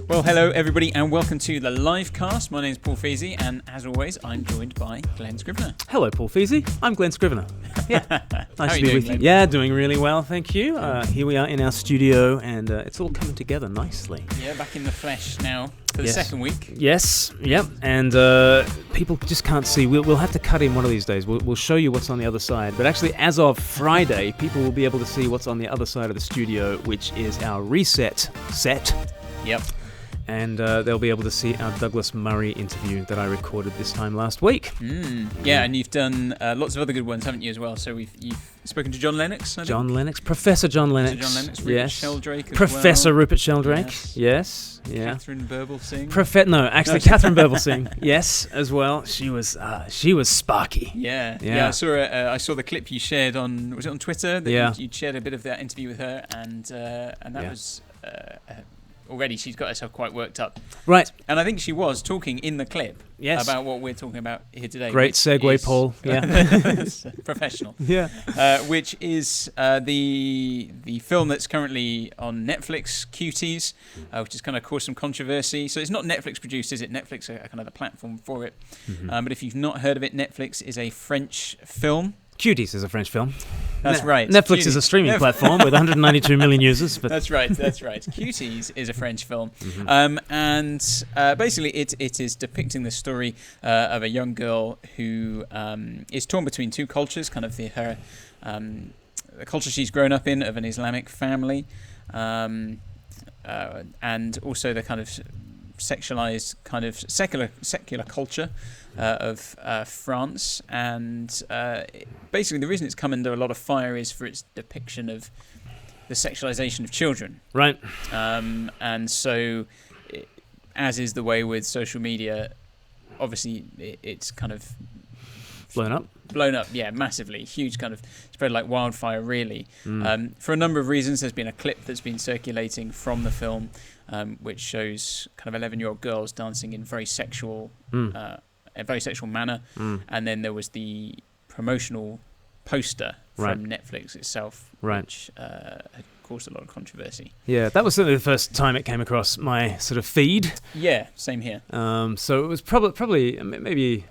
Well, hello everybody and welcome to the LIVEcast. My name is Paul Feasy and as always I'm joined by Glen Scrivener. Hello Paul Feasy, I'm Glen Scrivener. Yeah, nice to be with you. Glenn? Yeah, doing really well, thank you. Here we are in our studio and it's all coming together nicely. Yeah, back in the flesh now for the second week. Yes, yep, and people just can't see. We'll have to cut in one of these days. We'll show you what's on the other side. But actually, as of Friday, people will be able to see what's on the other side of the studio, which is our reset set. Yep. And they'll be able to see our Douglas Murray interview that I recorded this time last week. Yeah, and you've done lots of other good ones, haven't you, as well? So you've spoken to John Lennox, I think? Professor John Lennox. Rupert yes. Sheldrake as Professor well. Rupert Sheldrake, yes. Yeah. Catherine Burblesing. Catherine Burblesing, yes, as well. She was sparky. Yeah. I saw the clip you shared on, was it on Twitter? You shared a bit of that interview with her, and that was... already she's got herself quite worked up. Right. And I think she was talking in the clip about what we're talking about here today. Great segue, Paul. Yeah. Professional. Yeah. Which is the film that's currently on Netflix, Cuties, which has kind of caused some controversy. So it's not Netflix produced, is it? Netflix are kind of the platform for it. Mm-hmm. But if you've not heard of it, Netflix is a French film. Cuties is a French film. That's right. Netflix Cuties is a streaming platform with 192 million users. But That's right. Cuties is a French film. Mm-hmm. And basically it is depicting the story of a young girl who is torn between two cultures, kind of the culture she's grown up in of an Islamic family, and also the kind of sexualized kind of secular culture of France, and basically the reason it's come under a lot of fire is for its depiction of the sexualization of children. Right. And so, as is the way with social media, obviously it's kind of blown up, yeah, massively, huge, kind of spread like wildfire, really. For a number of reasons. There's been a clip that's been circulating from the film, which shows kind of 11-year-old girls dancing in very sexual, a very sexual manner, and then there was the promotional poster from Netflix itself, which had caused a lot of controversy. Yeah, that was certainly the first time it came across my sort of feed. Yeah, same here. So it was probably maybe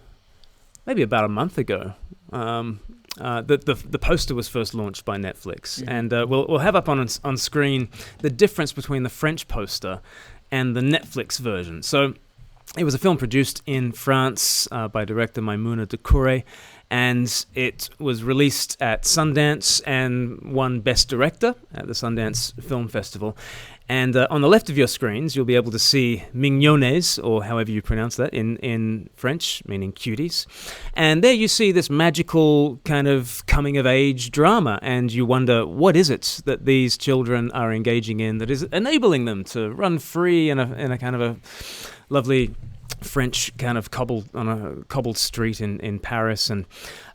about a month ago. The poster was first launched by Netflix, and we'll have up on screen the difference between the French poster and the Netflix version. So it was a film produced in France by director Maïmouna Doucouré, and it was released at Sundance and won Best Director at the Sundance Film Festival. And on the left of your screens, you'll be able to see Mignonnes, or however you pronounce that, in French, meaning cuties. And there you see this magical kind of coming-of-age drama, and you wonder, what is it that these children are engaging in that is enabling them to run free in a kind of a lovely French kind of cobbled street in Paris, and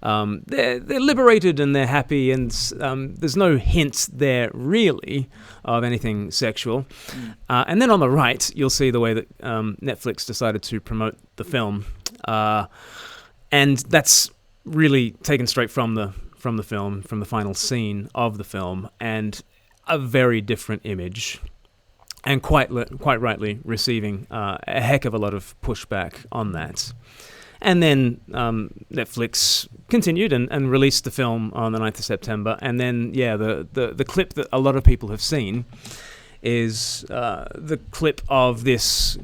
they're liberated and they're happy, and there's no hints there really of anything sexual. And then on the right, you'll see the way that Netflix decided to promote the film, and that's really taken straight from the film, from the final scene of the film, and a very different image. And quite rightly receiving a heck of a lot of pushback on that. And then Netflix continued and released the film on the 9th of September. And then, the clip that a lot of people have seen is the clip of this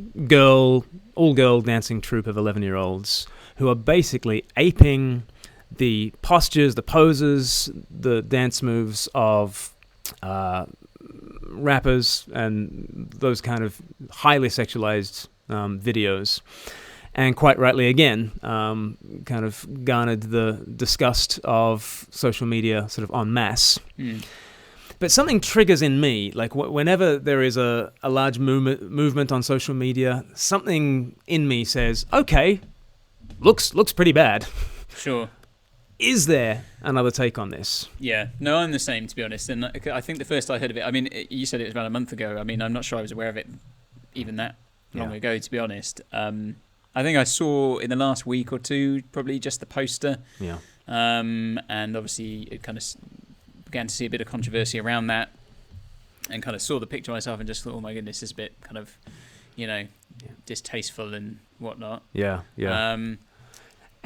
all-girl dancing troupe of 11-year-olds who are basically aping the postures, the poses, the dance moves of rappers and those kind of highly sexualized videos, and quite rightly again kind of garnered the disgust of social media sort of en masse. But something triggers in me, like whenever there is a large movement on social media, something in me says, okay, looks pretty bad. Sure. Is there another take on this? Yeah, no, I'm the same, to be honest. And I think the first I heard of it, I mean, you said it was about a month ago. I mean, I'm not sure I was aware of it even that long ago, to be honest. I think I saw in the last week or two probably just the poster. Yeah. And obviously it kind of began to see a bit of controversy around that, and kind of saw the picture myself and just thought, oh my goodness, this is a bit kind of, distasteful and whatnot. Yeah.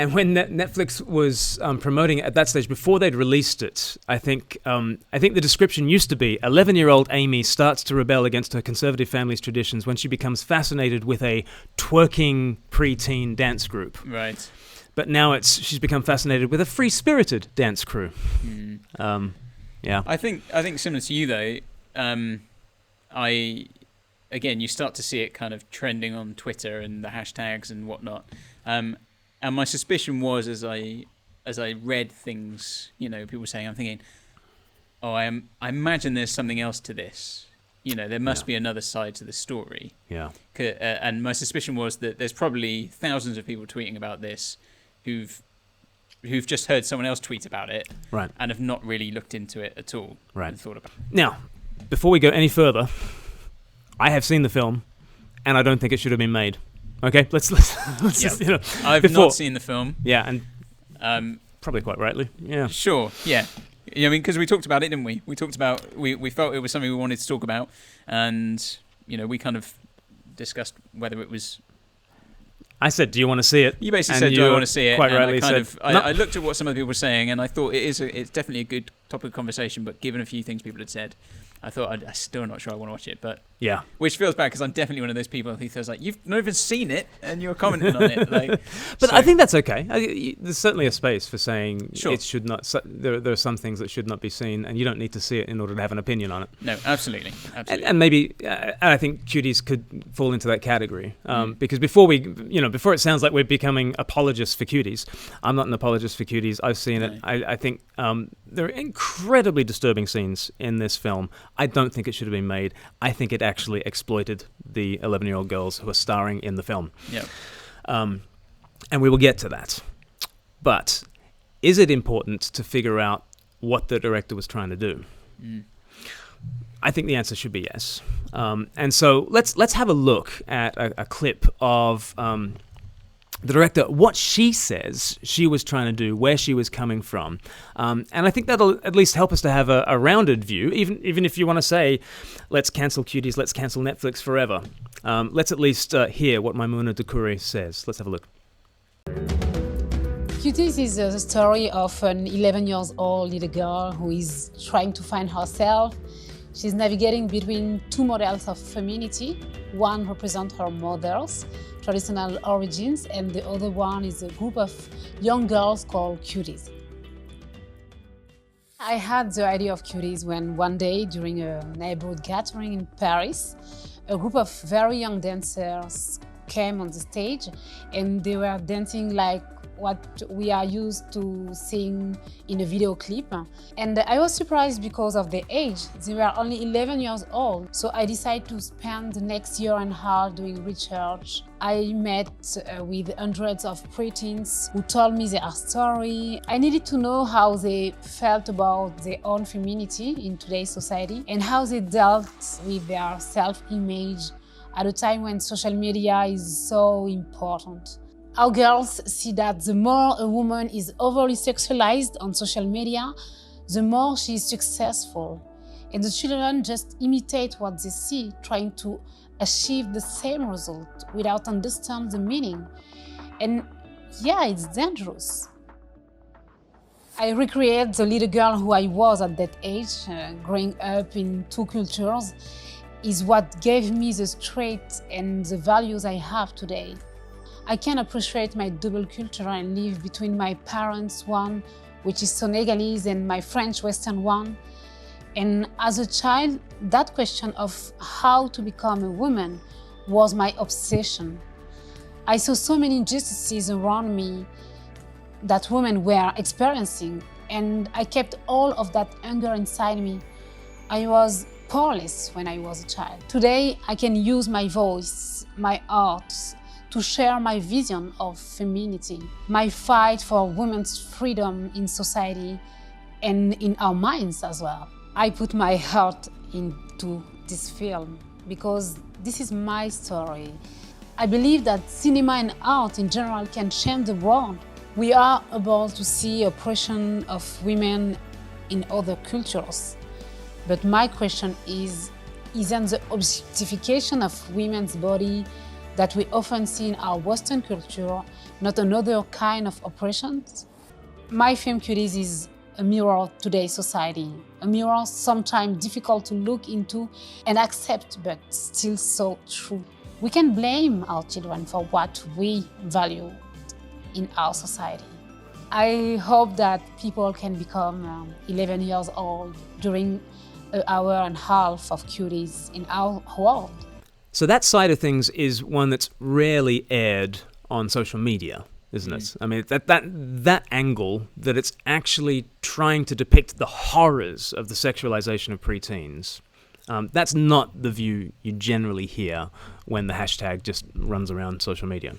And when Netflix was promoting it at that stage, before they'd released it, I think the description used to be 11-year-old Amy starts to rebel against her conservative family's traditions when she becomes fascinated with a twerking preteen dance group. Right. But now she's become fascinated with a free-spirited dance crew. Yeah. I think similar to you though. You start to see it kind of trending on Twitter and the hashtags and whatnot. And my suspicion was, as I read things, people saying, I'm thinking, I imagine there's something else to this. There must be another side to the story. Yeah. And my suspicion was that there's probably thousands of people tweeting about this who've just heard someone else tweet about it, right, and have not really looked into it at all, right, and thought about it. Now, before we go any further, I have seen the film, and I don't think it should have been made. Okay, let's just, I've not seen the film. Yeah, and probably quite rightly. Yeah. Sure. Yeah. Because we talked about it, didn't we? We talked about we felt it was something we wanted to talk about, and we kind of discussed whether it was. I said, "Do you want to see it?" You basically said, "Do I want to see it?" Quite and rightly said. I looked at what some of the people were saying, and I thought it's definitely a good topic of conversation. But given a few things people had said, I thought I'm still not sure I want to watch it. But yeah, which feels bad because I'm definitely one of those people who feels like you've not even seen it and you're commenting on it. But I think that's okay. There's certainly a space for saying it should not. There are some things that should not be seen, and you don't need to see it in order to have an opinion on it. No, absolutely. And maybe I think Cuties could fall into that category because before it sounds like we're becoming apologists for Cuties. I'm not an apologist for Cuties. I've seen it. I think there are incredibly disturbing scenes in this film. I don't think it should have been made. I think it actually exploited the 11-year-old girls who are starring in the film. Yeah. And we will get to that. But is it important to figure out what the director was trying to do? I think the answer should be yes. And so let's have a look at a clip of the director, what she says she was trying to do, where she was coming from. And I think that'll at least help us to have a rounded view, even if you want to say, let's cancel Cuties, let's cancel Netflix forever. Let's at least hear what Maimouna Doucouré says. Let's have a look. Cuties is the story of an 11-year-old little girl who is trying to find herself. She's navigating between two models of femininity. One represents her mother's traditional origins, and the other one is a group of young girls called Cuties. I had the idea of Cuties when one day during a neighborhood gathering in Paris, a group of very young dancers came on the stage and they were dancing like what we are used to seeing in a video clip. And I was surprised because of the age. They were only 11 years old. So I decided to spend the next year and a half doing research. I met with hundreds of preteens who told me their story. I needed to know how they felt about their own femininity in today's society and how they dealt with their self-image at a time when social media is so important. Our girls see that the more a woman is overly sexualized on social media, the more she is successful. And the children just imitate what they see, trying to achieve the same result without understanding the meaning. And yeah, it's dangerous. I recreate the little girl who I was at that age, growing up in two cultures, is what gave me the strength and the values I have today. I can appreciate my double culture and live between my parents' one, which is Senegalese, and my French Western one. And as a child, that question of how to become a woman was my obsession. I saw so many injustices around me that women were experiencing, and I kept all of that anger inside me. I was powerless when I was a child. Today, I can use my voice, my art, to share my vision of femininity, my fight for women's freedom in society and in our minds as well. I put my heart into this film because this is my story. I believe that cinema and art in general can change the world. We are able to see oppression of women in other cultures. But my question is, isn't the objectification of women's body that we often see in our Western culture not another kind of oppression? My film Cuties is a mirror of today's society, a mirror sometimes difficult to look into and accept, but still so true. We can blame our children for what we value in our society. I hope that people can become 11 years old during an hour and a half of Cuties in our world. So that side of things is one that's rarely aired on social media, isn't it? I mean, that angle, that it's actually trying to depict the horrors of the sexualization of preteens, that's not the view you generally hear when the hashtag just runs around social media.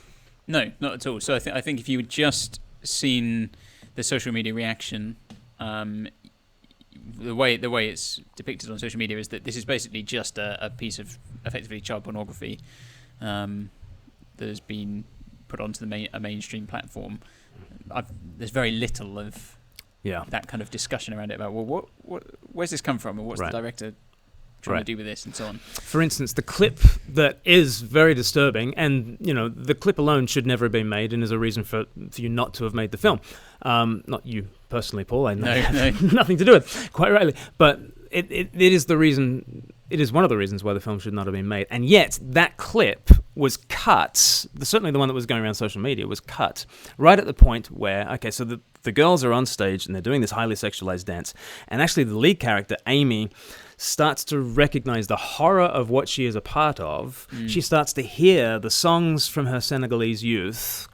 No, not at all. So I think if you had just seen the social media reaction, the way it's depicted on social media is that this is basically just a piece of effectively child pornography that has been put onto a mainstream platform. There's very little of that kind of discussion around it about, well, where's this come from, and what's the director trying to do with this, and so on. For instance, the clip that is very disturbing, and the clip alone should never have been made, and is a reason for you not to have made the film. Not you personally, Paul. I know nothing to do with it, quite rightly, but it is the reason. It is one of the reasons why the film should not have been made, and yet that clip was cut. Certainly, the one that was going around social media was cut right at the point where so the girls are on stage and they're doing this highly sexualized dance, and actually the lead character Amy starts to recognize the horror of what she is a part of. She starts to hear the songs from her Senegalese youth,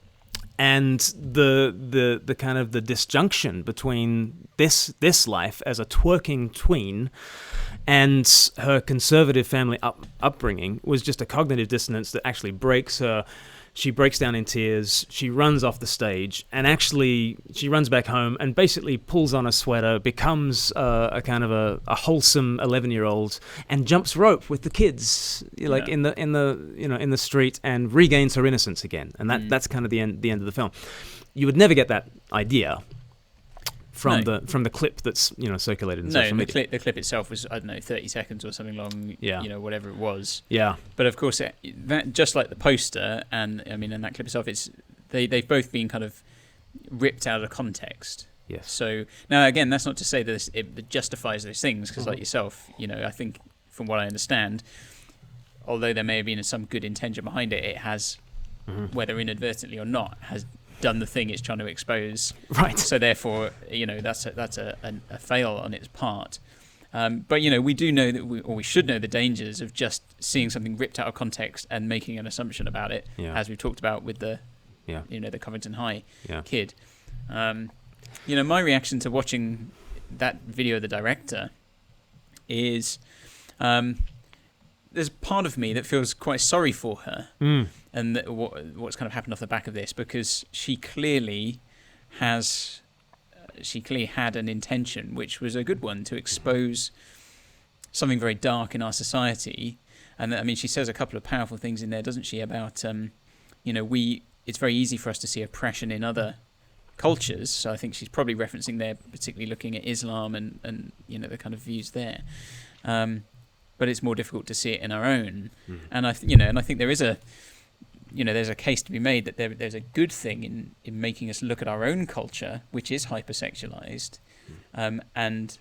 and the kind of the disjunction between this life as a twerking tween and her conservative family upbringing was just a cognitive dissonance that actually breaks her. She breaks down in tears, she runs off the stage, and actually she runs back home and basically pulls on a sweater, becomes a kind of a wholesome 11-year-old, and jumps rope with the kids, like in the street, and regains her innocence again. And that's kind of the end of the film. You would never get that idea from the clip that's circulated in social media. The clip itself was, I don't know, 30 seconds or something long. Whatever it was. Yeah. But of course, that just like the poster and that clip itself, they've both been kind of ripped out of context. Yes. So now again, that's not to say that it justifies those things, because like yourself, I think from what I understand, although there may have been some good intention behind it, it has, whether inadvertently or not, has done the thing it's trying to expose. Right. So therefore, that's a fail on its part. But we do know that we should know the dangers of just seeing something ripped out of context and making an assumption about it, as we talked about with the the Covington High kid. My reaction to watching that video of the director is there's part of me that feels quite sorry for her, and what's kind of happened off the back of this, because she clearly had an intention, which was a good one, to expose something very dark in our society. And she says a couple of powerful things in there, doesn't she, about it's very easy for us to see oppression in other cultures. So I think she's probably referencing there, particularly looking at Islam and the kind of views there. But it's more difficult to see it in our own. And I think there is there's a case to be made that there's a good thing in making us look at our own culture, which is hypersexualized, and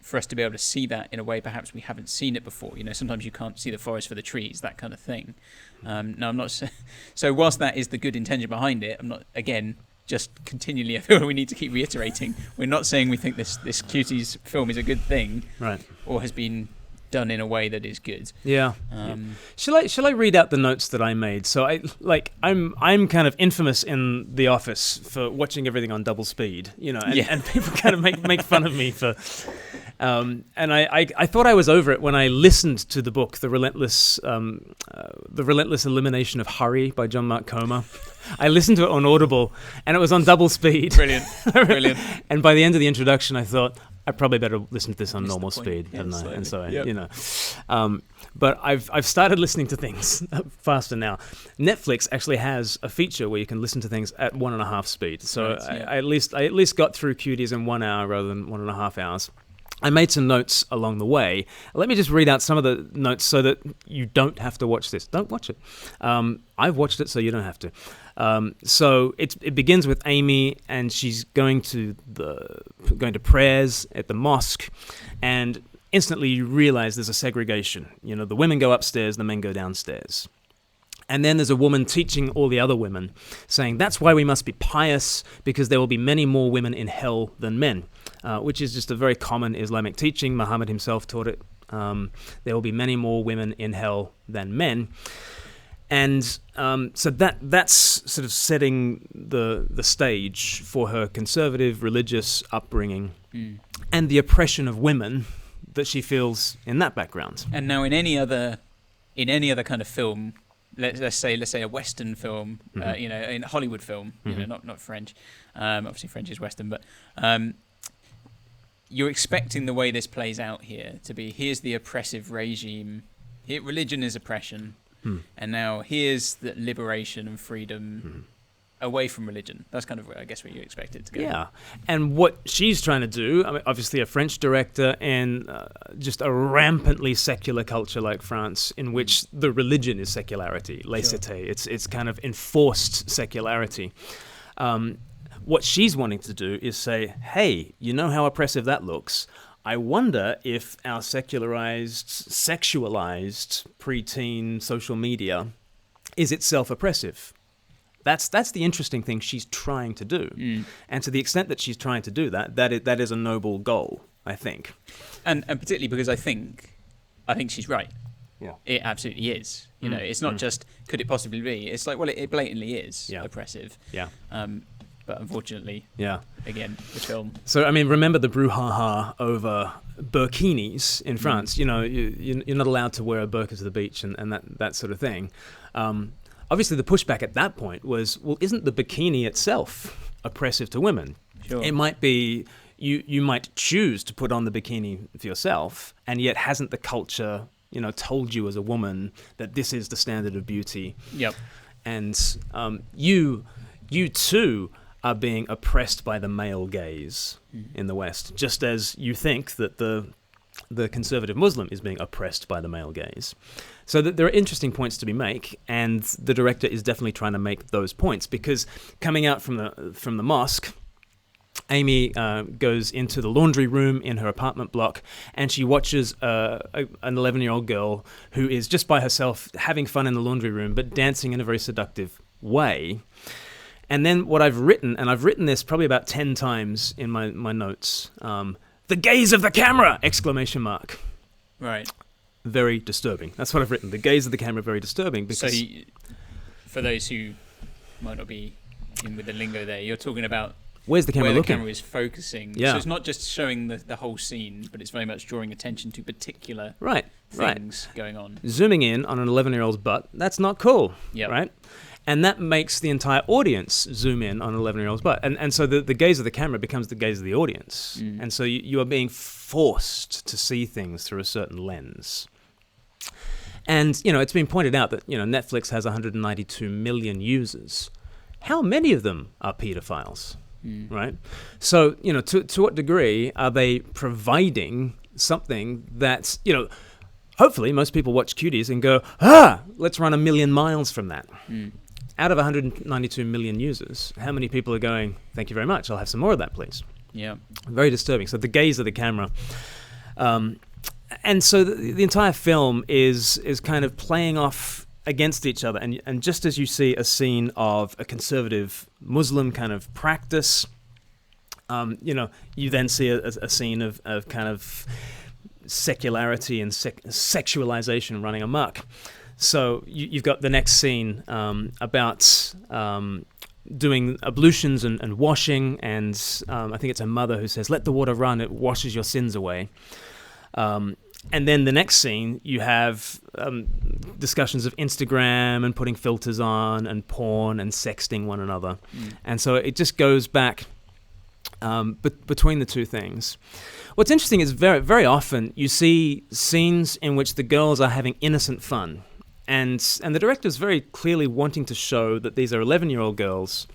for us to be able to see that in a way perhaps we haven't seen it before. Sometimes you can't see the forest for the trees, that kind of thing. Now I'm not so whilst that is the good intention behind it, I'm not, again, just continually, I feel we need to keep reiterating, we're not saying we think this Cuties film is a good thing, right, or has been done in a way that is good. Yeah. Shall I read out the notes that I made? So I'm kind of infamous in the office for watching everything on double speed, and people kind of make fun of me for. And I thought I was over it when I listened to the book, The Relentless Elimination of Hurry by John Mark Comer. I listened to it on Audible, and it was on double speed. Brilliant. And by the end of the introduction, I thought, I probably better listen to this on normal speed, hadn't I? And so, but I've started listening to things faster now. Netflix actually has a feature where you can listen to things at 1.5 speed. So I at least got through Cuties in 1 hour rather than 1.5 hours. I made some notes along the way. Let me just read out some of the notes so that you don't have to watch this. Don't watch it. I've watched it, so you don't have to. So it begins with Amy, and she's going to prayers at the mosque, and instantly you realize there's a segregation. The women go upstairs, the men go downstairs. And then there's a woman teaching all the other women, saying, that's why we must be pious, because there will be many more women in hell than men, which is just a very common Islamic teaching. Muhammad himself taught it. There will be many more women in hell than men. And so that's sort of setting the stage for her conservative religious upbringing and the oppression of women that she feels in that background. And now in any other kind of film, let's say a Western film, in a Hollywood film, not French. Obviously French is Western, but you're expecting the way this plays out here to be, here's the oppressive regime, here religion is oppression, and now here's the liberation and freedom away from religion. That's kind of, I guess, where you expect it to go. Yeah, and what she's trying to do, I mean, obviously a French director in just a rampantly secular culture like France, in which the religion is secularity, laïcité. It's kind of enforced secularity. What she's wanting to do is say, hey, you know how oppressive that looks? I wonder if our secularized, sexualized preteen social media is itself oppressive. That's the interesting thing she's trying to do. And to the extent that she's trying to do that is a noble goal, I think. And particularly because I think she's right. Yeah. It absolutely is. It's not just could it possibly be. It's like, well, it blatantly is oppressive. Yeah. But unfortunately, again, the film. So, I mean, remember the brouhaha over burkinis in France. You're not allowed to wear a burqa to the beach and that sort of thing. Obviously, the pushback at that point was, well, isn't the bikini itself oppressive to women? Sure. It might be, you might choose to put on the bikini for yourself, and yet hasn't the culture, told you as a woman that this is the standard of beauty? Yep. And you too are being oppressed by the male gaze in the West, just as you think that the conservative Muslim is being oppressed by the male gaze. So there are interesting points to be made, and the director is definitely trying to make those points, because coming out from the mosque, Amy goes into the laundry room in her apartment block, and she watches an 11-year-old girl who is just by herself having fun in the laundry room, but dancing in a very seductive way. And then what I've written, and I've written this probably about 10 times in my notes, the gaze of the camera! Exclamation mark. Right. Very disturbing. That's what I've written. The gaze of the camera, very disturbing. Because for those who might not be in with the lingo there, you're talking about where's the camera where looking? the camera is focusing. Yeah. So it's not just showing the whole scene, but it's very much drawing attention to particular things going on. Zooming in on an 11-year-old's butt, that's not cool. Yep. Right? And that makes the entire audience zoom in on an 11-year-old's butt. And so the gaze of the camera becomes the gaze of the audience. And so you are being forced to see things through a certain lens. And, it's been pointed out that, Netflix has 192 million users. How many of them are pedophiles? Right? So, to what degree are they providing something that's, hopefully most people watch Cuties and go, let's run 1,000,000 miles from that. Out of 192 million users, how many people are going, thank you very much, I'll have some more of that, please? Yeah. Very disturbing. So the gaze of the camera. And so the entire film is kind of playing off against each other. And just as you see a scene of a conservative Muslim kind of practice, you then see a scene of kind of secularity and sexualization running amok. So you've got the next scene about doing ablutions and washing, and I think it's a mother who says, let the water run, it washes your sins away. And then the next scene, you have discussions of Instagram and putting filters on and porn and sexting one another. And so it just goes back between the two things. What's interesting is very, very often you see scenes in which the girls are having innocent fun. And the director's very clearly wanting to show that these are 11-year-old girls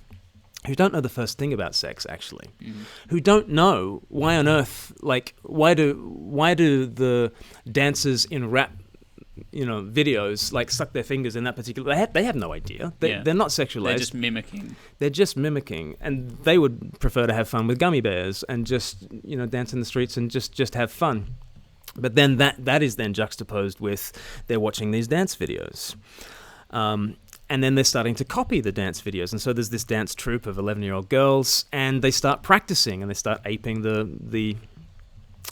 who don't know the first thing about sex, actually, who don't know why on earth, like, why do the dancers in rap, videos, like, suck their fingers in that particular... They have no idea. They're not sexualized. They're just mimicking. And they would prefer to have fun with gummy bears and just, dance in the streets and just have fun. But then that is then juxtaposed with they're watching these dance videos. And then they're starting to copy the dance videos. And so there's this dance troupe of 11-year-old girls, and they start practicing and they start aping the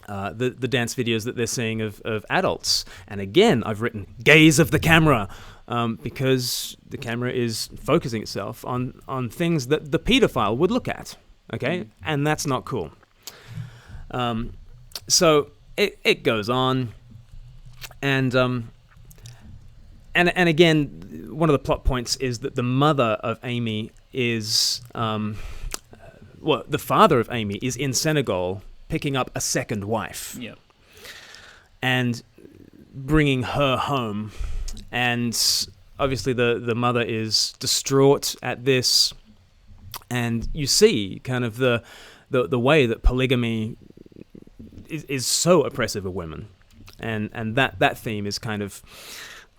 dance videos that they're seeing of adults. And again, I've written gaze of the camera, because the camera is focusing itself on things that the pedophile would look at. Okay? And that's not cool. So it goes on. And again, one of the plot points is that the mother of Amy is, the father of Amy is in Senegal picking up a second wife. Yeah. And bringing her home. And obviously the mother is distraught at this. And you see kind of the way that polygamy is so oppressive of women. And that theme is kind of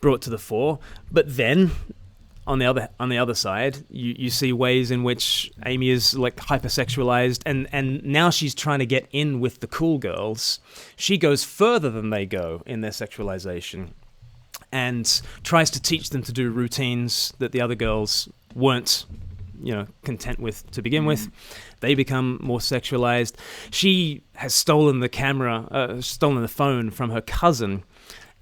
brought to the fore. But then on the other side, you see ways in which Amy is like hypersexualized, and now she's trying to get in with the cool girls. She goes further than they go in their sexualization and tries to teach them to do routines that the other girls weren't content with to begin with. They become more sexualized. She has stolen the phone from her cousin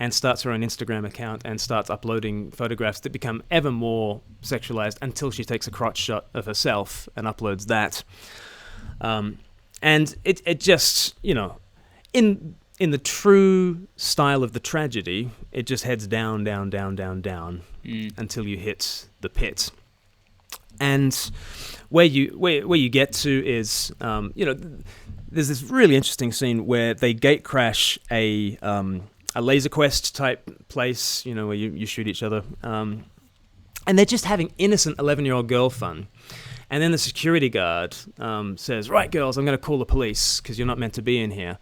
and starts her own Instagram account and starts uploading photographs that become ever more sexualized until she takes a crotch shot of herself and uploads that. And it just, in the true style of the tragedy, it just heads down, down, down, down, down until you hit the pit. And where you get to is, there's this really interesting scene where they gate crash a laser quest type place, where you shoot each other. And they're just having innocent 11-year-old girl fun. And then the security guard says, "Right, girls, I'm going to call the police because you're not meant to be in here."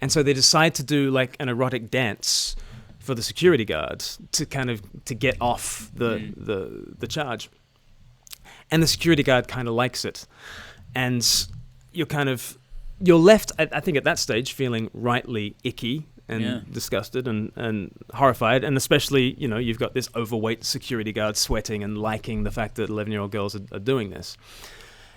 And so they decide to do like an erotic dance for the security guard to get off the charge. And the security guard kind of likes it. And you're left, I think at that stage, feeling rightly icky and disgusted and horrified, and especially, you've got this overweight security guard sweating and liking the fact that 11-year-old girls are doing this.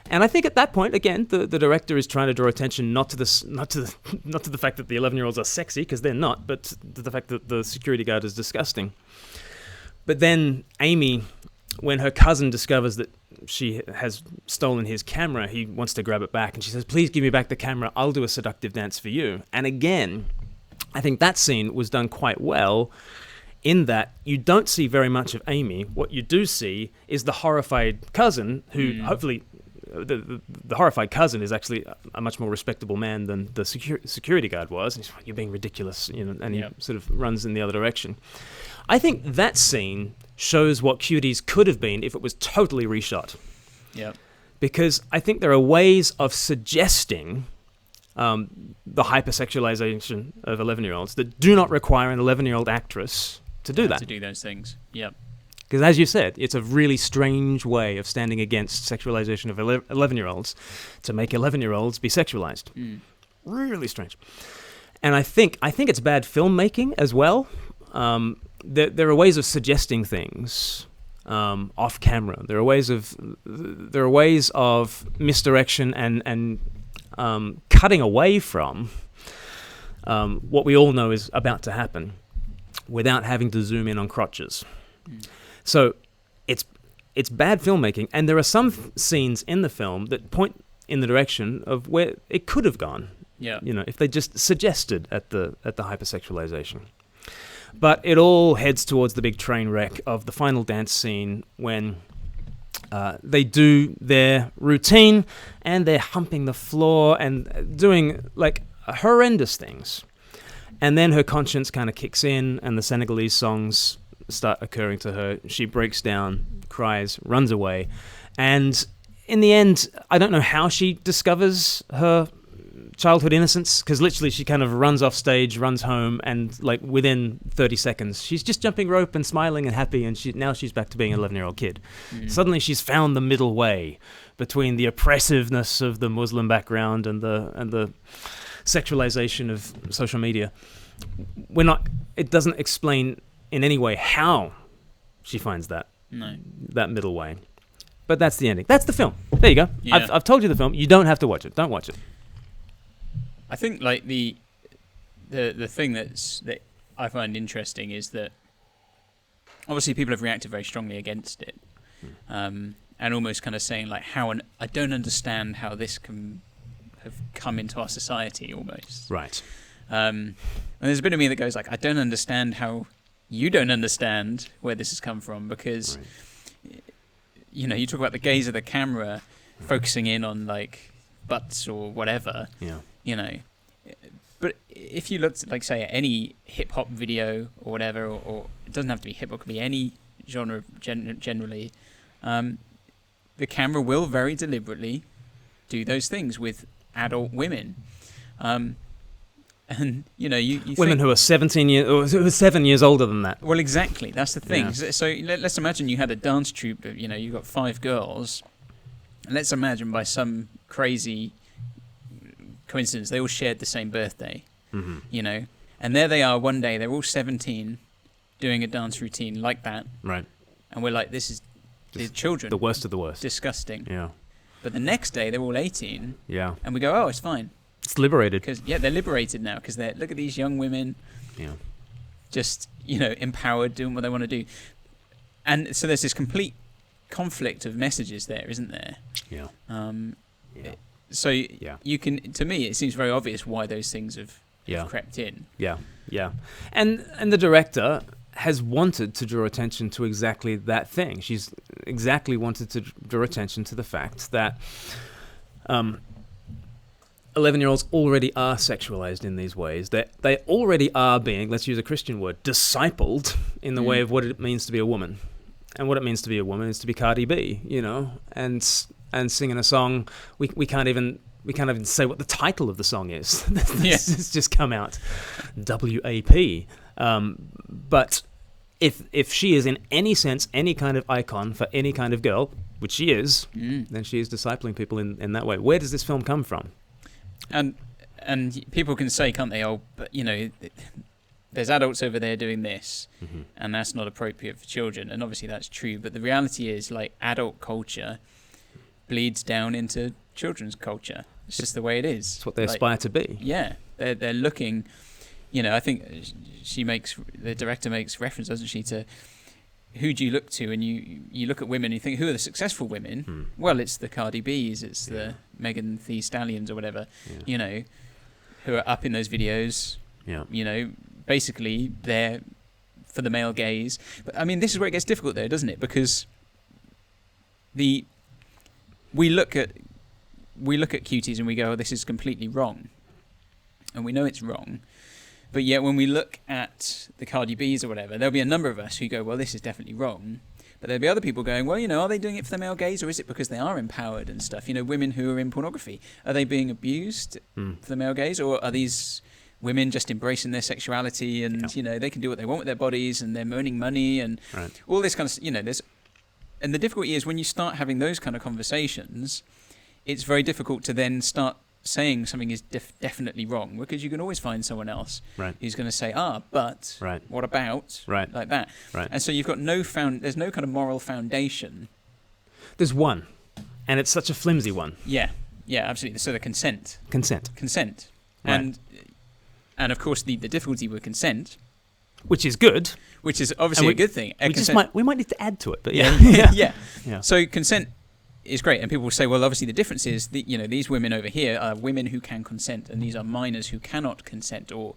And I think at that point, again, the director is trying to draw attention not to the fact that the 11-year-olds are sexy, because they're not, but to the fact that the security guard is disgusting. But then Amy, when her cousin discovers that she has stolen his camera, he wants to grab it back, and she says, "Please give me back the camera, I'll do a seductive dance for you." And again, I think that scene was done quite well in that you don't see very much of Amy. What you do see is the horrified cousin, who hopefully... The horrified cousin is actually a much more respectable man than the security guard was. And he's like, "You're being ridiculous," and he sort of runs in the other direction. I think that scene shows what Cuties could have been if it was totally reshot. Yeah. Because I think there are ways of suggesting the hypersexualization of 11-year-olds that do not require an 11-year-old actress to do that. To do those things, yep. Because as you said, it's a really strange way of standing against sexualization of 11-year-olds to make 11-year-olds be sexualized. Really strange. And I think it's bad filmmaking as well. There are ways of suggesting things off camera. There are ways of misdirection and cutting away from what we all know is about to happen without having to zoom in on crotches. So it's bad filmmaking, and there are some scenes in the film that point in the direction of where it could have gone. Yeah. If they just suggested at the hypersexualization. But it all heads towards the big train wreck of the final dance scene when they do their routine and they're humping the floor and doing like horrendous things. And then her conscience kind of kicks in and the Senegalese songs start occurring to her. She breaks down, cries, runs away. And in the end, I don't know how she discovers her childhood innocence, because literally she kind of runs off stage, runs home, and like within 30 seconds she's just jumping rope and smiling and happy, and now she's back to being an 11-year-old kid. Suddenly she's found the middle way between the oppressiveness of the Muslim background and the sexualization of social media. It doesn't explain in any way how she finds that middle way, but that's the ending. That's the film. There you go. Yeah. I've told you the film. You don't have to watch it. Don't watch it. I think like the thing that I find interesting is that obviously people have reacted very strongly against it, and almost kind of saying like I don't understand how this can have come into our society almost. Right. And there's a bit of me that goes like, I don't understand how you don't understand where this has come from, because you talk about the gaze of the camera focusing in on like butts or whatever. Yeah. But if you looked, like, say, at any hip-hop video or whatever, or it doesn't have to be hip-hop, it could be any genre generally, the camera will very deliberately do those things with adult women. And, you women think, who are 17 years, or who are 7 years older than that. Well, exactly. That's the thing. Yeah. So let's imagine you had a dance troupe of, you've got 5 girls. And let's imagine by some crazy coincidence they all shared the same birthday, and there they are one day, they're all 17 doing a dance routine like that, right? And we're like, this is the children, the worst of the worst, disgusting. Yeah. But the next day they're all 18, yeah, and we go, oh, it's fine, it's liberated, because they're liberated now, because they're, look at these young women, just empowered, doing what they want to do. And so there's this complete conflict of messages there, isn't there? So you can, to me, it seems very obvious why those things have crept in. Yeah. And the director has wanted to draw attention to exactly that thing. She's exactly wanted to draw attention to the fact that 11-year-olds already are sexualized in these ways. They already are being, let's use a Christian word, discipled in the way of what it means to be a woman. And what it means to be a woman is to be Cardi B, and singing a song. We can't even say what the title of the song is. It's just come out, WAP. But if she is in any sense any kind of icon for any kind of girl, which she is, then she is discipling people in that way. Where does this film come from? And people can say, can't they? Oh, but there's adults over there doing this, and that's not appropriate for children. And obviously that's true. But the reality is, like, adult culture bleeds down into children's culture. It's just the way it is. It's what they aspire to be. Yeah, they're looking. I think the director makes reference, doesn't she, to who do you look to, and you look at women and you think, who are the successful women? Well, it's the Cardi B's, it's the Megan Thee Stallions or whatever, who are up in those videos. Yeah. Basically they're for the male gaze. But I mean, this is where it gets difficult, though, doesn't it? Because we look at Cuties and we go, oh, this is completely wrong, and we know it's wrong. But yet when we look at the Cardi B's or whatever, there'll be a number of us who go, well, this is definitely wrong. But there'll be other people going, well, are they doing it for the male gaze, or is it because they are empowered and stuff? Women who are in pornography, are they being abused for the male gaze, or are these women just embracing their sexuality and, they can do what they want with their bodies and they're earning money and all this kind of, and the difficulty is when you start having those kind of conversations, it's very difficult to then start saying something is definitely wrong, because you can always find someone else who's going to say, but what about, like that. And so you've got there's no kind of moral foundation. There's one, and it's such a flimsy one. Yeah, absolutely. So the consent. Right. And of course the difficulty with consent, which is good, which is obviously a good thing. We might need to add to it, but yeah. Yeah. So consent is great, and people will say, well, obviously the difference is that these women over here are women who can consent, and these are minors who cannot consent, or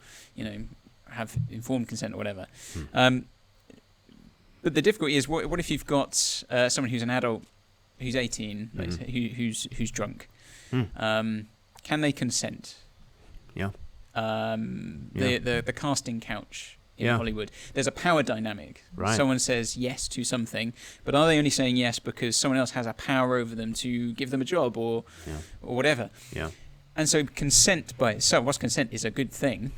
have informed consent or whatever. But the difficulty is, what if you've got someone who's an adult, who's 18, who's drunk? Can they consent? Yeah. The casting couch in Hollywood. There's a power dynamic. Right. Someone says yes to something, but are they only saying yes because someone else has a power over them to give them a job or whatever? Yeah. And so consent by itself, what's consent is a good thing.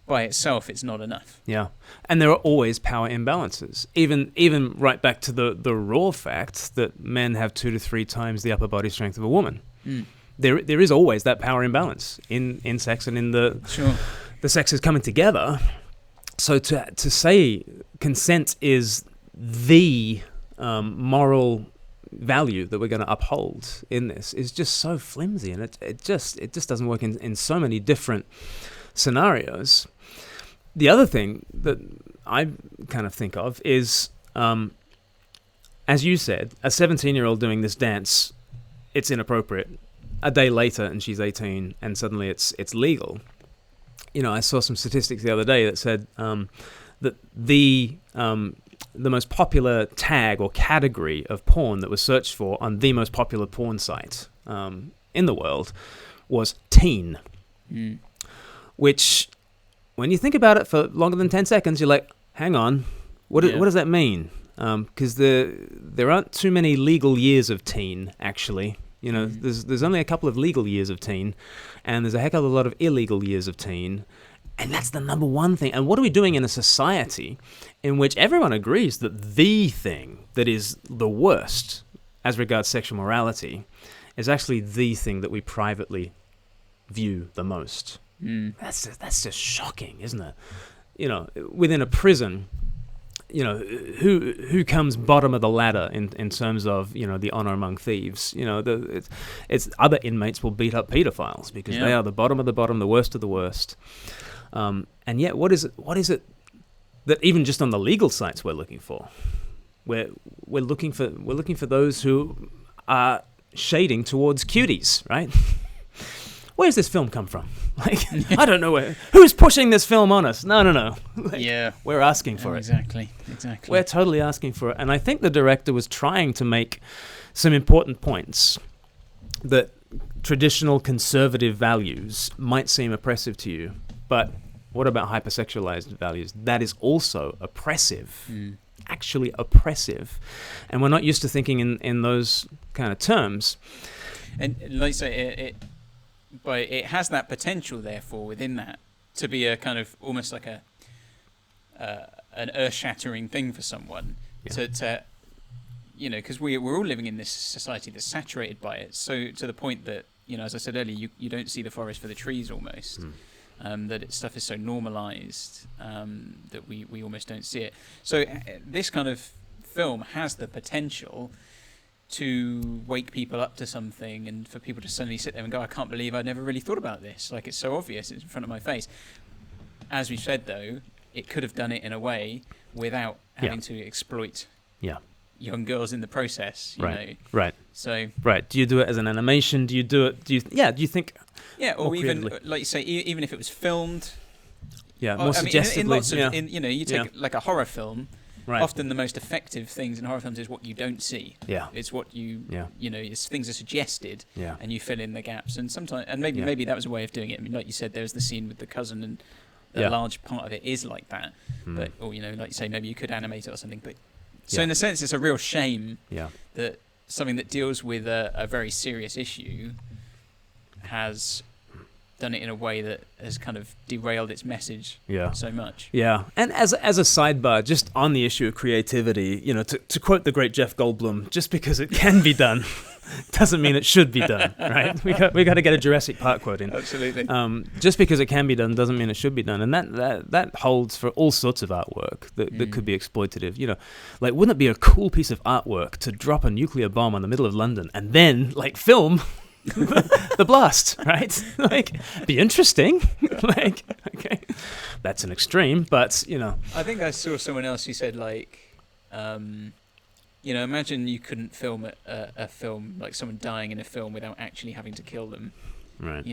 By itself, it's not enough. Yeah. And there are always power imbalances. Even right back to the raw fact that men have 2 to 3 times the upper body strength of a woman. There is always that power imbalance in sex and in the sexes coming together. So to say consent is the moral value that we're going to uphold in this is just so flimsy, and it just doesn't work in so many different scenarios. The other thing that I kind of think of is, as you said, a 17-year-old doing this dance, it's inappropriate. A day later, and she's 18, and suddenly it's legal. I saw some statistics the other day that said that the most popular tag or category of porn that was searched for on the most popular porn site in the world was teen. Which, when you think about it for longer than 10 seconds, you're like, hang on, what does that mean? Because there aren't too many legal years of teen, actually. There's only a couple of legal years of teen, and there's a heck of a lot of illegal years of teen, and that's the number one thing. And what are we doing in a society in which everyone agrees that the thing that is the worst as regards sexual morality is actually the thing that we privately view the most? That's just shocking, isn't it? Within a prison, who comes bottom of the ladder in terms of the honor among thieves? It's other inmates will beat up pedophiles because they are the bottom of the bottom, the worst of the worst. And yet, what is it that even just on the legal sites we're looking for? We're looking for those who are shading towards Cuties, right? Where's this film come from? I don't know who's pushing this film on us. No. We're asking for it. Exactly. We're totally asking for it. And I think the director was trying to make some important points that traditional conservative values might seem oppressive to you, but what about hypersexualized values? That is also oppressive. Actually oppressive. And we're not used to thinking in those kind of terms. And like you say, but it has that potential, therefore, within that, to be a kind of almost like an earth-shattering thing for someone. To because we're all living in this society that's saturated by it. So to the point that, as I said earlier, you don't see the forest for the trees almost. That stuff is so normalized that we almost don't see it. So this kind of film has the potential to wake people up to something and for people to suddenly sit there and go, I can't believe I never really thought about this. Like, it's so obvious, it's in front of my face. As we said, though, it could have done it in a way without having to exploit young girls in the process, you know. Right. So do you do it as an animation? Do you think or even creatively? like you say, even if it was filmed, more suggestively. in lots of you take like a horror film. Right. Often the most effective things in horror films is what you don't see. Yeah. It's what it's things are suggested, and you fill in the gaps. And sometimes, and maybe that was a way of doing it. I mean, like you said, there's the scene with the cousin, and a large part of it is like that. But, or like you say, maybe you could animate it or something. But so in a sense, it's a real shame that something that deals with a very serious issue has done it in a way that has kind of derailed its message so much. Yeah, and as a sidebar, just on the issue of creativity, to quote the great Jeff Goldblum, just because it can be done doesn't mean it should be done, right? We got to get a Jurassic Park quote in. Absolutely. Just because it can be done doesn't mean it should be done, and that holds for all sorts of artwork that could be exploitative. Like, wouldn't it be a cool piece of artwork to drop a nuclear bomb on the middle of London and then film the blast, right? Like, be interesting. Like, okay, that's an extreme, but I think I saw someone else who said, like, imagine you couldn't film a film, like someone dying in a film, without actually having to kill them. Right.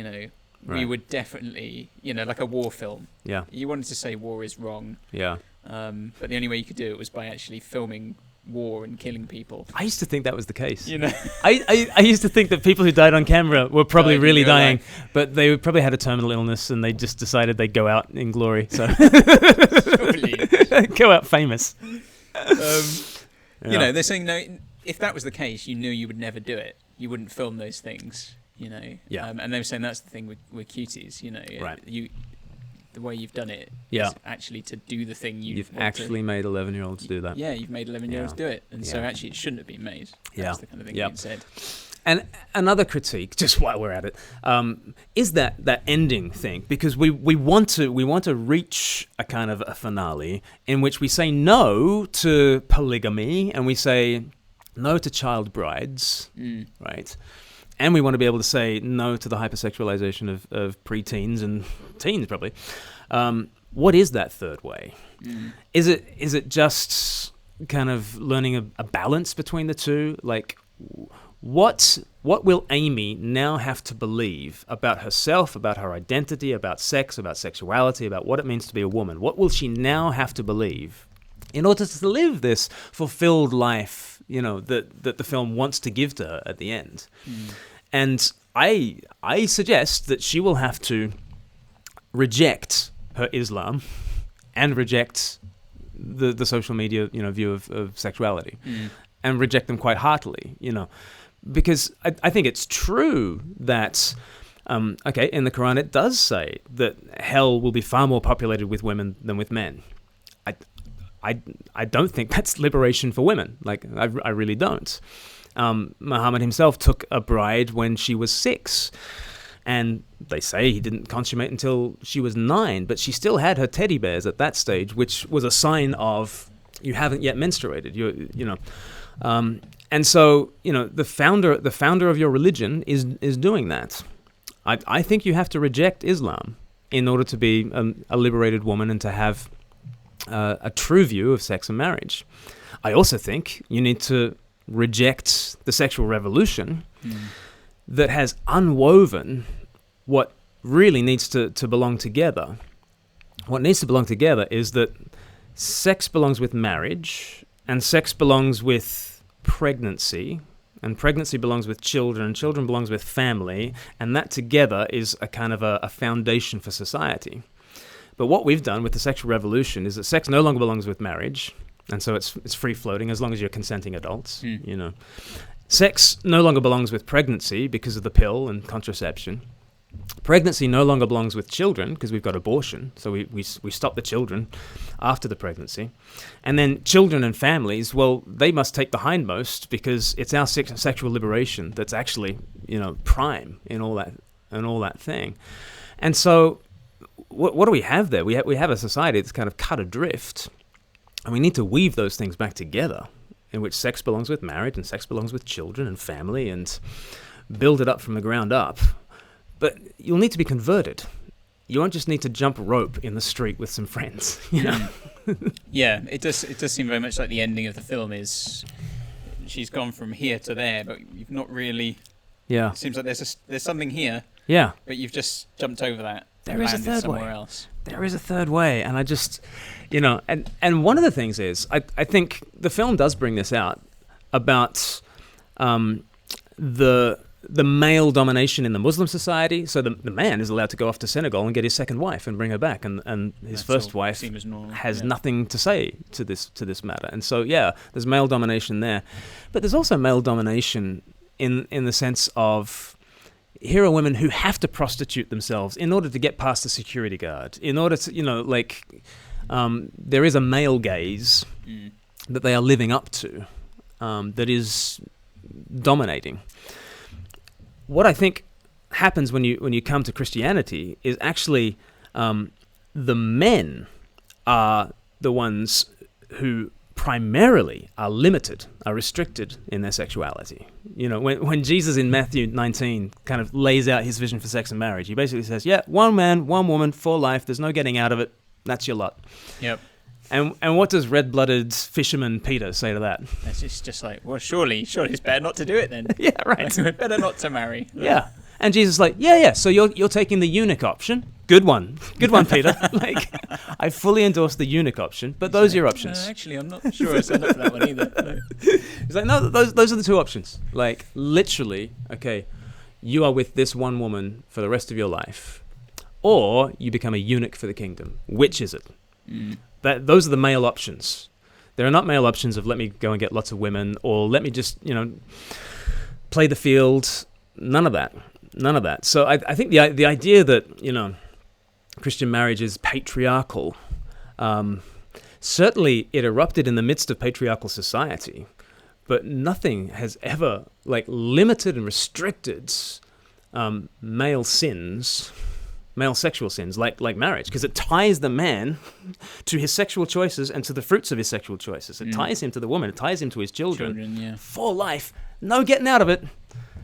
We would definitely, like a war film. Yeah. You wanted to say war is wrong. Yeah. But the only way you could do it was by actually filming war and killing people. I used to think that was the case. You know, I used to think that people who died on camera were probably Died in really real dying, life. but they probably had a terminal illness and they just decided they'd go out in glory. So Probably. go out famous. You know, they're saying no. If that was the case, you knew you would never do it. You wouldn't film those things. You know. Yeah. And they were saying that's the thing with Cuties. You know. Right. The way you've done it Yeah. is actually to do the thing You've actually made 11-year-olds do that. Yeah, you've made 11-year-olds do it, and so Yeah. actually it shouldn't have been made. Yeah. That's the kind of thing Yeah. being said. And another critique, just while we're at it, is that ending thing, because we want to reach a kind of a finale in which we say no to polygamy and we say no to child brides, right? And we want to be able to say no to the hypersexualization of preteens and teens, probably. What is that third way? Is it just kind of learning a balance between the two? Like, what will Amy now have to believe about herself, about her identity, about sex, about sexuality, about what it means to be a woman? What will she now have to believe in order to live this fulfilled life, you know, that the film wants to give to her at the end? And I suggest that she will have to reject her Islam and reject the social media, you know, view of sexuality, and reject them quite heartily, you know, because I think it's true that okay, in the Quran it does say that hell will be far more populated with women than with men. I don't think that's liberation for women. Like, I really don't. Muhammad himself took a bride when she was 6. And they say he didn't consummate until she was 9, but she still had her teddy bears at that stage, which was a sign of you haven't yet menstruated. You know, and so, you know, the founder of your religion is doing that. I think you have to reject Islam in order to be a liberated woman and to have a true view of sex and marriage. I also think you need to reject the sexual revolution that has unwoven what really needs to belong together. What needs to belong together is that sex belongs with marriage, and sex belongs with pregnancy, and pregnancy belongs with children, and children belongs with family, and that together is a kind of a foundation for society. But what we've done with the sexual revolution is that sex no longer belongs with marriage, and so it's free-floating as long as you're consenting adults, you know. Sex no longer belongs with pregnancy because of the pill and contraception. Pregnancy no longer belongs with children because we've got abortion, so we stop the children after the pregnancy. And then children and families, well, they must take the hindmost because it's our sexual liberation that's actually, you know, prime in all that thing. And so what do we have there? We have a society that's kind of cut adrift, and we need to weave those things back together, in which sex belongs with marriage and sex belongs with children and family, and build it up from the ground up. But you'll need to be converted. You won't just need to jump rope in the street with some friends, you know? Yeah, it does seem very much like the ending of the film is she's gone from here to there, but you've not really... Yeah. It seems like there's something here, Yeah. but you've just jumped over that. There is a landed third somewhere way. else. There is a third way, and I just, you know, and one of the things is, I think the film does bring this out about the male domination in the Muslim society. So the man is allowed to go off to Senegal and get his second wife and bring her back, and his That's first all wife seen as normal, has yeah. nothing to say to this matter. And so, yeah, there's male domination there, but there's also male domination in the sense of, here are women who have to prostitute themselves in order to get past the security guard, in order to, you know, like, there is a male gaze that they are living up to, that is dominating. What I think happens when you come to Christianity is actually the men are the ones who primarily are limited, are restricted in their sexuality. You know, when Jesus in Matthew 19 kind of lays out his vision for sex and marriage, he basically says, yeah, one man, one woman for life, there's no getting out of it, that's your lot. Yep. And what does red-blooded fisherman Peter say to that? It's just like, well, surely it's better not to do it then. Yeah, right. It's better not to marry. Yeah. And Jesus is like, yeah, so you're taking the eunuch option? Good one, Peter. Like, I fully endorse the eunuch option, but those are your options. Actually, I'm not sure I signed up for that one either. No. He's like, no, those are the two options. Like, literally, okay, you are with this one woman for the rest of your life, or you become a eunuch for the kingdom. Which is it? Those are the male options. There are not male options of let me go and get lots of women, or let me just, play the field. None of that. So I think the idea that, Christian marriage is patriarchal, certainly it erupted in the midst of patriarchal society, but nothing has ever limited and restricted male sexual sins like marriage, because it ties the man to his sexual choices and to the fruits of his sexual choices. It ties him to the woman. It ties him to his children for life. No getting out of it.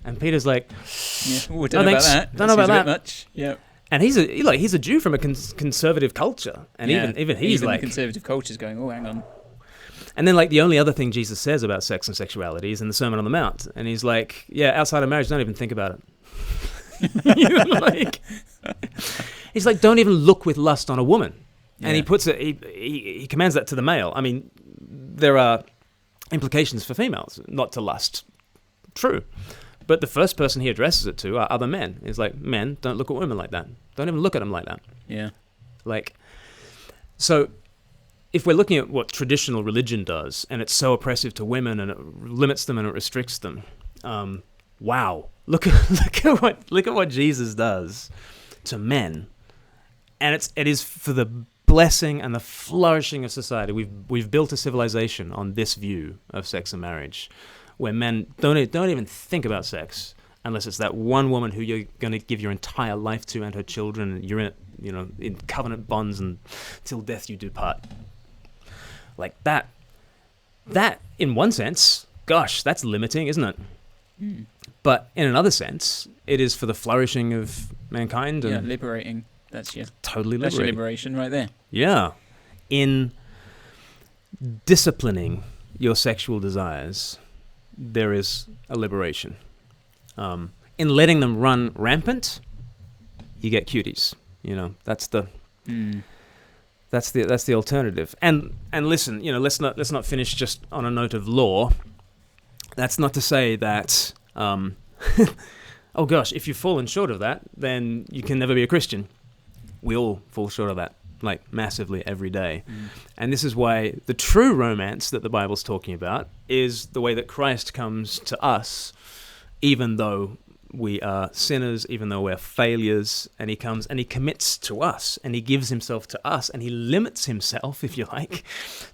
And Peter's like, don't know about that. Don't know about that. Much. Yeah. And he's a Jew from a conservative culture, and even he's the conservative culture's going, oh, hang on. And then the only other thing Jesus says about sex and sexuality is in the Sermon on the Mount, and he's like, outside of marriage, don't even think about it. He's like, don't even look with lust on a woman, and he puts it. He commands that to the male. I mean, there are implications for females not to lust. True. But the first person he addresses it to are other men. He's like, men, don't look at women like that. Don't even look at them like that. Yeah. So if we're looking at what traditional religion does, and it's so oppressive to women, and it limits them and it restricts them, wow. Look at what Jesus does to men. And it is for the blessing and the flourishing of society. We've built a civilization on this view of sex and marriage, where men don't even think about sex unless it's that one woman who you're going to give your entire life to and her children, and you're in it, in covenant bonds, and till death you do part. Like that in one sense, gosh, that's limiting, isn't it? But in another sense, it is for the flourishing of mankind. And liberating. That's totally liberating. That's your liberation right there. Yeah. In disciplining your sexual desires, there is a liberation. In letting them run rampant, you get cuties. That's the alternative. And listen, let's not finish just on a note of law. That's not to say that oh gosh, if you've fallen short of that, then you can never be a Christian. We all fall short of that, massively every day. And this is why the true romance that the Bible's talking about is the way that Christ comes to us, even though we are sinners, even though we're failures, and he comes and he commits to us, and he gives himself to us, and he limits himself, if you like,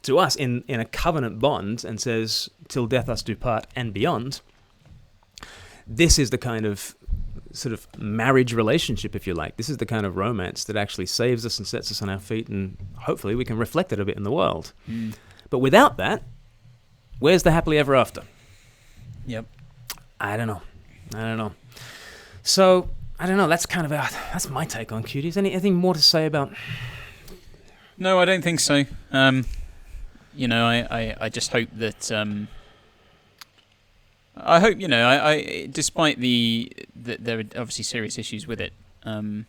to us in a covenant bond, and says, till death us do part and beyond. This is the kind of sort of marriage relationship, if you like. This is the kind of romance that actually saves us and sets us on our feet, and hopefully we can reflect it a bit in the world. But without that, where's the happily ever after? Yep. I don't know. So, I don't know. That's kind of that's my take on Cuties. Anything more to say about? No, I don't think so. I just hope that. I hope I despite that there are obviously serious issues with it. I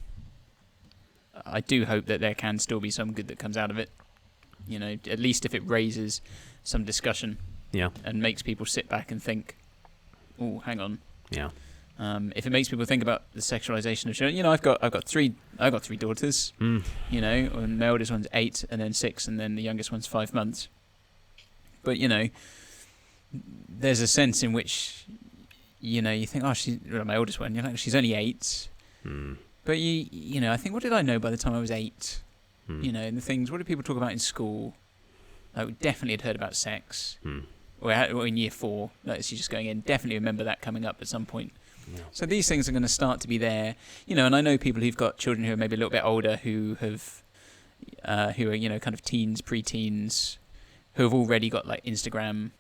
do hope that there can still be some good that comes out of it. At least if it raises some discussion. Yeah. And makes people sit back and think, oh, hang on. Yeah. If it makes people think about the sexualization of children, I've got three daughters. And my oldest one's 8, and then 6, and then the youngest one's 5 months. But there's a sense in which you think, oh, she's my oldest one. You're like, she's only 8. But I think, what did I know by the time I was 8? And the things. What did people talk about in school? We definitely had heard about sex. Or in year 4, she's just going in. Definitely remember that coming up at some point. Yeah. So these things are going to start to be there, and I know people who've got children who are maybe a little bit older who are kind of teens, pre-teens, who have already got Instagram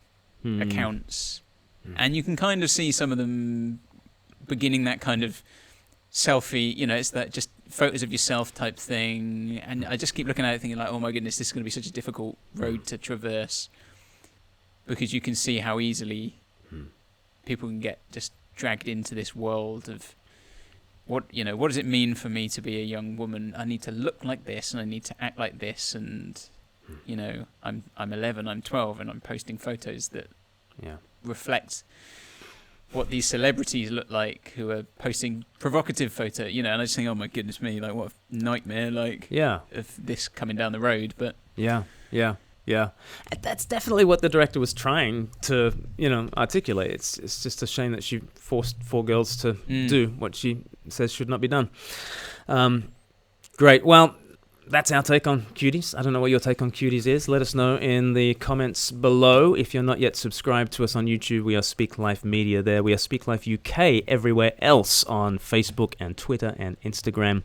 accounts, and you can kind of see some of them beginning that kind of selfie, it's that just photos of yourself type thing, and I just keep looking at it thinking oh my goodness, this is going to be such a difficult road to traverse, because you can see how easily people can get just dragged into this world of what does it mean for me to be a young woman? I need to look like this, and I need to act like this, and I'm 11, I'm 12, and I'm posting photos that reflect what these celebrities look like who are posting provocative photo, and I just think, oh my goodness me, like what a nightmare, like of this coming down the road. But yeah. That's definitely what the director was trying to, articulate. It's just a shame that she forced 4 girls to do what she says should not be done. Great. Well, that's our take on Cuties. I don't know what your take on Cuties is. Let us know in the comments below. If you're not yet subscribed to us on YouTube, we are Speak Life Media there. We are Speak Life UK everywhere else on Facebook and Twitter and Instagram.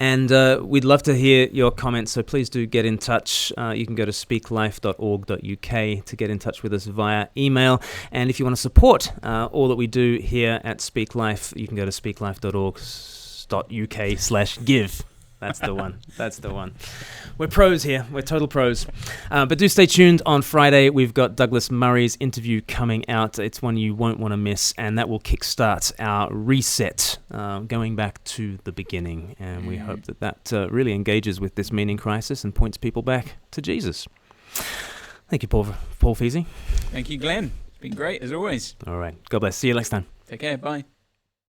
And we'd love to hear your comments, so please do get in touch. You can go to speaklife.org.uk to get in touch with us via email. And if you want to support all that we do here at Speak Life, you can go to speaklife.org.uk/give. That's the one. That's the one. We're pros here. We're total pros. But do stay tuned on Friday. We've got Douglas Murray's interview coming out. It's one you won't want to miss, and that will kickstart our reset, going back to the beginning. And we hope that really engages with this meaning crisis and points people back to Jesus. Thank you, Paul Feasy. Thank you, Glenn. It's been great, as always. All right. God bless. See you next time. Take care. Bye.